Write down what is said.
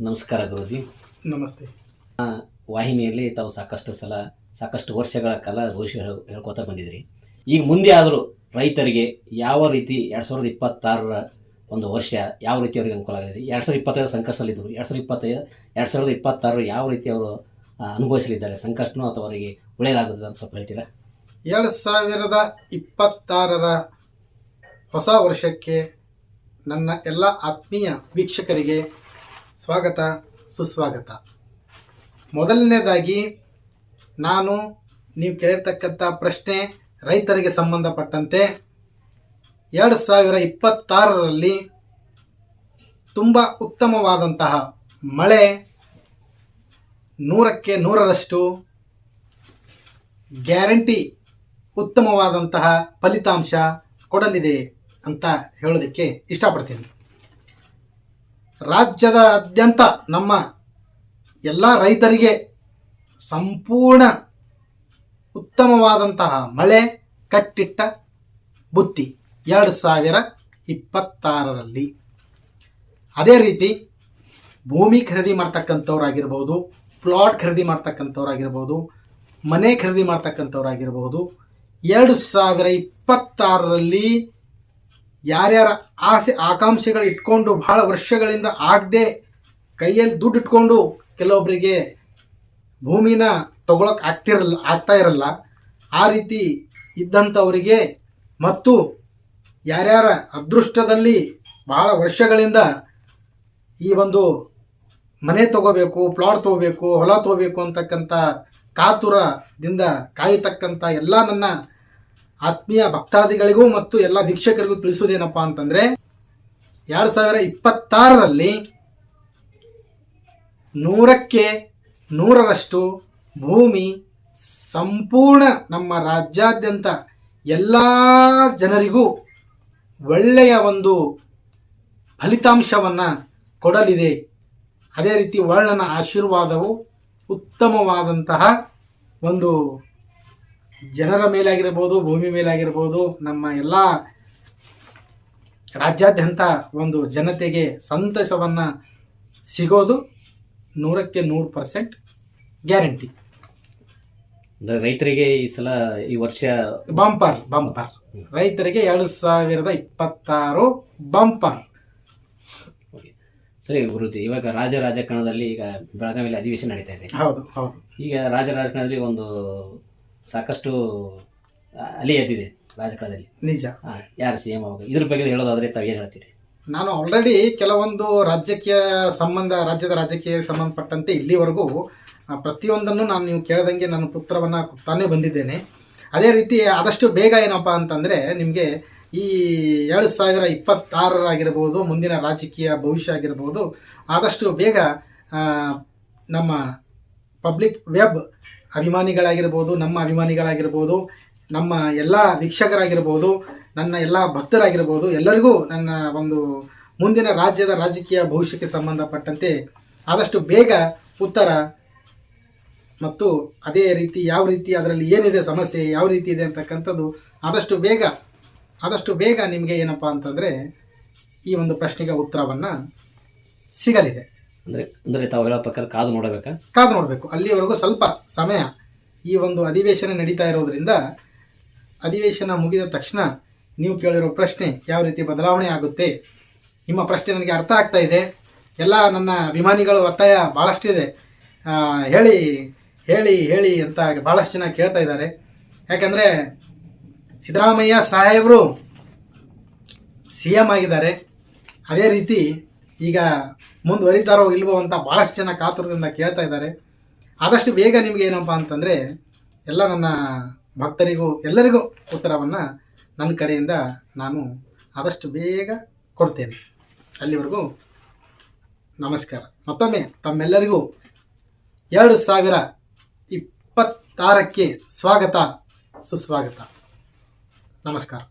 ನಮಸ್ಕಾರ ಗುರೂಜಿ. ನಮಸ್ತೆ. ವಾಹಿನಿಯಲ್ಲಿ ತಾವು ಸಾಕಷ್ಟು ವರ್ಷಗಳ ಕಾಲ ಭವಿಷ್ಯ ಹೇಳ್ಕೊತಾ ಬಂದಿದ್ರಿ. ಈಗ ಮುಂದೆ ಆದರೂ ರೈತರಿಗೆ ಯಾವ ರೀತಿ 2026ರ ಒಂದು ವರ್ಷ ಯಾವ ರೀತಿ ಅವರಿಗೆ ಅನುಕೂಲ ಆಗಿದೆ? 2025 ಸಂಕಷ್ಟದಲ್ಲಿದ್ದರು, 2026 ಯಾವ ರೀತಿ ಅವರು ಅನುಭವಿಸಲಿದ್ದಾರೆ ಸಂಕಷ್ಟನೋ ಅಥವಾ ಅವರಿಗೆ ಒಳ್ಳೆಯದಾಗುತ್ತದೆ ಅಂತ ಸ್ವಲ್ಪ ಹೇಳ್ತೀರಾ? 2026ರ ಹೊಸ ವರ್ಷಕ್ಕೆ ನನ್ನ ಎಲ್ಲ ಆತ್ಮೀಯ ವೀಕ್ಷಕರಿಗೆ ಸ್ವಾಗತ ಸುಸ್ವಾಗತ. ಮೊದಲನೇದಾಗಿ ನೀವು ಕೇಳಿರ್ತಕ್ಕಂಥ ಪ್ರಶ್ನೆ ರೈತರಿಗೆ ಸಂಬಂಧಪಟ್ಟಂತೆ 2026ರಲ್ಲಿ ತುಂಬ ಉತ್ತಮವಾದಂತಹ ಮಳೆ 100ಕ್ಕೆ 100ರಷ್ಟು ಗ್ಯಾರಂಟಿ ಉತ್ತಮವಾದಂತಹ ಫಲಿತಾಂಶ ಕೊಡಲಿದೆ ಅಂತ ಹೇಳೋದಕ್ಕೆ ಇಷ್ಟಪಡ್ತೀನಿ. ರಾಜ್ಯದಾದ್ಯಂತ ನಮ್ಮ ಎಲ್ಲ ರೈತರಿಗೆ ಸಂಪೂರ್ಣ ಉತ್ತಮವಾದಂತಹ ಮಳೆ ಕಟ್ಟಿಟ್ಟ ಬುತ್ತಿ 2026ರಲ್ಲಿ. ಅದೇ ರೀತಿ ಭೂಮಿ ಖರೀದಿ ಮಾಡ್ತಕ್ಕಂಥವ್ರಾಗಿರ್ಬೋದು, ಪ್ಲಾಟ್ ಖರೀದಿ ಮಾಡ್ತಕ್ಕಂಥವ್ರಾಗಿರ್ಬೋದು, ಮನೆ ಖರೀದಿ ಮಾಡ್ತಕ್ಕಂಥವ್ರಾಗಿರ್ಬೋದು, 2026ರಲ್ಲಿ ಯಾರ್ಯಾರ ಆಸೆ ಆಕಾಂಕ್ಷೆಗಳು ಇಟ್ಕೊಂಡು ಭಾಳ ವರ್ಷಗಳಿಂದ ಆಗದೆ ಕೈಯಲ್ಲಿ ದುಡ್ಡು ಇಟ್ಕೊಂಡು ಕೆಲವೊಬ್ಬರಿಗೆ ಭೂಮಿನ ತಗೊಳಕ್ಕೆ ಆಗ್ತಾ ಇರಲ್ಲ, ಆ ರೀತಿ ಇದ್ದಂಥವರಿಗೆ ಮತ್ತು ಯಾರ್ಯಾರ ಅದೃಷ್ಟದಲ್ಲಿ ಭಾಳ ವರ್ಷಗಳಿಂದ ಈ ಒಂದು ಮನೆ ತಗೋಬೇಕು, ಪ್ಲಾಟ್ ತಗೋಬೇಕು, ಹೊಲ ತಗೋಬೇಕು ಅಂತಕ್ಕಂಥ ಕಾತುರದಿಂದ ಕಾಯತಕ್ಕಂಥ ಎಲ್ಲ ನನ್ನ ಆತ್ಮೀಯ ಭಕ್ತಾದಿಗಳಿಗೂ ಮತ್ತು ಎಲ್ಲ ವೀಕ್ಷಕರಿಗೂ ತಿಳಿಸೋದೇನಪ್ಪ ಅಂತಂದರೆ 2026ರಲ್ಲಿ 100ಕ್ಕೆ 100ರಷ್ಟು ಭೂಮಿ ಸಂಪೂರ್ಣ ನಮ್ಮ ರಾಜ್ಯಾದ್ಯಂತ ಎಲ್ಲ ಜನರಿಗೂ ಒಳ್ಳೆಯ ಒಂದು ಫಲಿತಾಂಶವನ್ನು ಕೊಡಲಿದೆ. ಅದೇ ರೀತಿ ವರ್ಣನ ಆಶೀರ್ವಾದವು ಉತ್ತಮವಾದಂತಹ ಒಂದು ಜನರ ಮೇಲಾಗಿರ್ಬೋದು, ಭೂಮಿ ಮೇಲಾಗಿರ್ಬೋದು, ನಮ್ಮ ಎಲ್ಲ ರಾಜ್ಯಾದ್ಯಂತ ಒಂದು ಜನತೆಗೆ ಸಂತಸವನ್ನು ಸಿಗೋದು 100ಕ್ಕೆ 100% ಗ್ಯಾರಂಟಿ. ಅಂದರೆ ರೈತರಿಗೆ ಈ ವರ್ಷ ಬಂಪರ್ ರೈತರಿಗೆ 2026 ಬಂಪರ್. ಸರಿ ಗುರುಜಿ, ಇವಾಗ ರಾಜಕಾರಣದಲ್ಲಿ ಈಗ ಬೆಳಗಾವಿಯಲ್ಲಿ ಅಧಿವೇಶನ ನಡೀತಾ ಇದೆ. ಹೌದು. ಈಗ ರಾಜಕಾರಣದಲ್ಲಿ ಒಂದು ಸಾಕಷ್ಟು ಅಲೆ ಎದ್ದಿದೆ ರಾಜಕಾರಣದಲ್ಲಿ. ನಿಜ. ಯಾರು CM ಆಗ ಇದ್ರ ಬಗ್ಗೆ ಹೇಳೋದಾದ್ರೆ ತಾವೇನು ಹೇಳ್ತೀರಿ? ನಾನು ಆಲ್ರೆಡಿ ಕೆಲವೊಂದು ರಾಜ್ಯದ ರಾಜಕೀಯ ಸಂಬಂಧಪಟ್ಟಂತೆ ಇಲ್ಲಿವರೆಗೂ ಪ್ರತಿಯೊಂದನ್ನು ನೀವು ಕೇಳ್ದಂಗೆ ನನ್ನ ಪುತ್ರವನ್ನು ತಾನೇ ಬಂದಿದ್ದೇನೆ. ಅದೇ ರೀತಿ ಆದಷ್ಟು ಬೇಗ ಏನಪ್ಪ ಅಂತಂದರೆ ನಿಮಗೆ ಈ 2026 ಮುಂದಿನ ರಾಜಕೀಯ ಭವಿಷ್ಯ ಆಗಿರ್ಬೋದು, ಆದಷ್ಟು ಬೇಗ ನಮ್ಮ ಪಬ್ಲಿಕ್ ವೆಬ್ ಅಭಿಮಾನಿಗಳಾಗಿರ್ಬೋದು, ನಮ್ಮ ಅಭಿಮಾನಿಗಳಾಗಿರ್ಬೋದು, ನಮ್ಮ ಎಲ್ಲ ವೀಕ್ಷಕರಾಗಿರ್ಬೋದು, ನನ್ನ ಎಲ್ಲ ಭಕ್ತರಾಗಿರ್ಬೋದು, ಎಲ್ಲರಿಗೂ ನನ್ನ ಒಂದು ಮುಂದಿನ ರಾಜ್ಯದ ರಾಜಕೀಯ ಭವಿಷ್ಯಕ್ಕೆ ಸಂಬಂಧಪಟ್ಟಂತೆ ಆದಷ್ಟು ಬೇಗ ಉತ್ತರ ಮತ್ತು ಅದೇ ರೀತಿ ಯಾವ ರೀತಿ ಅದರಲ್ಲಿ ಏನಿದೆ ಸಮಸ್ಯೆ ಯಾವ ರೀತಿ ಇದೆ ಅಂತಕ್ಕಂಥದ್ದು ಆದಷ್ಟು ಬೇಗ ನಿಮಗೆ ಏನಪ್ಪ ಅಂತಂದರೆ ಈ ಒಂದು ಪ್ರಶ್ನೆಗೆ ಉತ್ತರವನ್ನು ಸಿಗಲಿದೆ. ಅಂದರೆ ತಾವು ಹೇಳೋ ಪ್ರಕಾರ ಕಾದು ನೋಡಬೇಕು. ಅಲ್ಲಿವರೆಗೂ ಸ್ವಲ್ಪ ಸಮಯ. ಈ ಒಂದು ಅಧಿವೇಶನ ನಡೀತಾ ಇರೋದ್ರಿಂದ ಅಧಿವೇಶನ ಮುಗಿದ ತಕ್ಷಣ ನೀವು ಕೇಳಿರೋ ಪ್ರಶ್ನೆ ಯಾವ ರೀತಿ ಬದಲಾವಣೆ ಆಗುತ್ತೆ. ನಿಮ್ಮ ಪ್ರಶ್ನೆ ನನಗೆ ಅರ್ಥ ಆಗ್ತಾ ಇದೆ. ಎಲ್ಲ ನನ್ನ ಅಭಿಮಾನಿಗಳು ಒತ್ತಾಯ ಭಾಳಷ್ಟಿದೆ, ಹೇಳಿ ಅಂತ ಭಾಳಷ್ಟು ಜನ ಕೇಳ್ತಾ ಇದ್ದಾರೆ. ಯಾಕಂದರೆ ಸಿದ್ದರಾಮಯ್ಯ ಸಾಹೇಬರು CM ಆಗಿದ್ದಾರೆ. ಅದೇ ರೀತಿ ಈಗ ಮುಂದುವರಿತಾರೋ ಇಲ್ವೋ ಅಂತ ಭಾಳಷ್ಟು ಜನ ಕಾತುರದಿಂದ ಕೇಳ್ತಾ ಇದ್ದಾರೆ. ಆದಷ್ಟು ಬೇಗ ನಿಮಗೆ ಏನಪ್ಪ ಅಂತಂದರೆ ಎಲ್ಲ ನನ್ನ ಭಕ್ತರಿಗೂ ಎಲ್ಲರಿಗೂ ಉತ್ತರವನ್ನು ನನ್ನ ಕಡೆಯಿಂದ ನಾನು ಆದಷ್ಟು ಬೇಗ ಕೊಡ್ತೇನೆ. ಅಲ್ಲಿವರೆಗೂ ನಮಸ್ಕಾರ. ಮತ್ತೊಮ್ಮೆ ತಮ್ಮೆಲ್ಲರಿಗೂ 2026ಕ್ಕೆ ಸ್ವಾಗತ ಸುಸ್ವಾಗತ. ನಮಸ್ಕಾರ.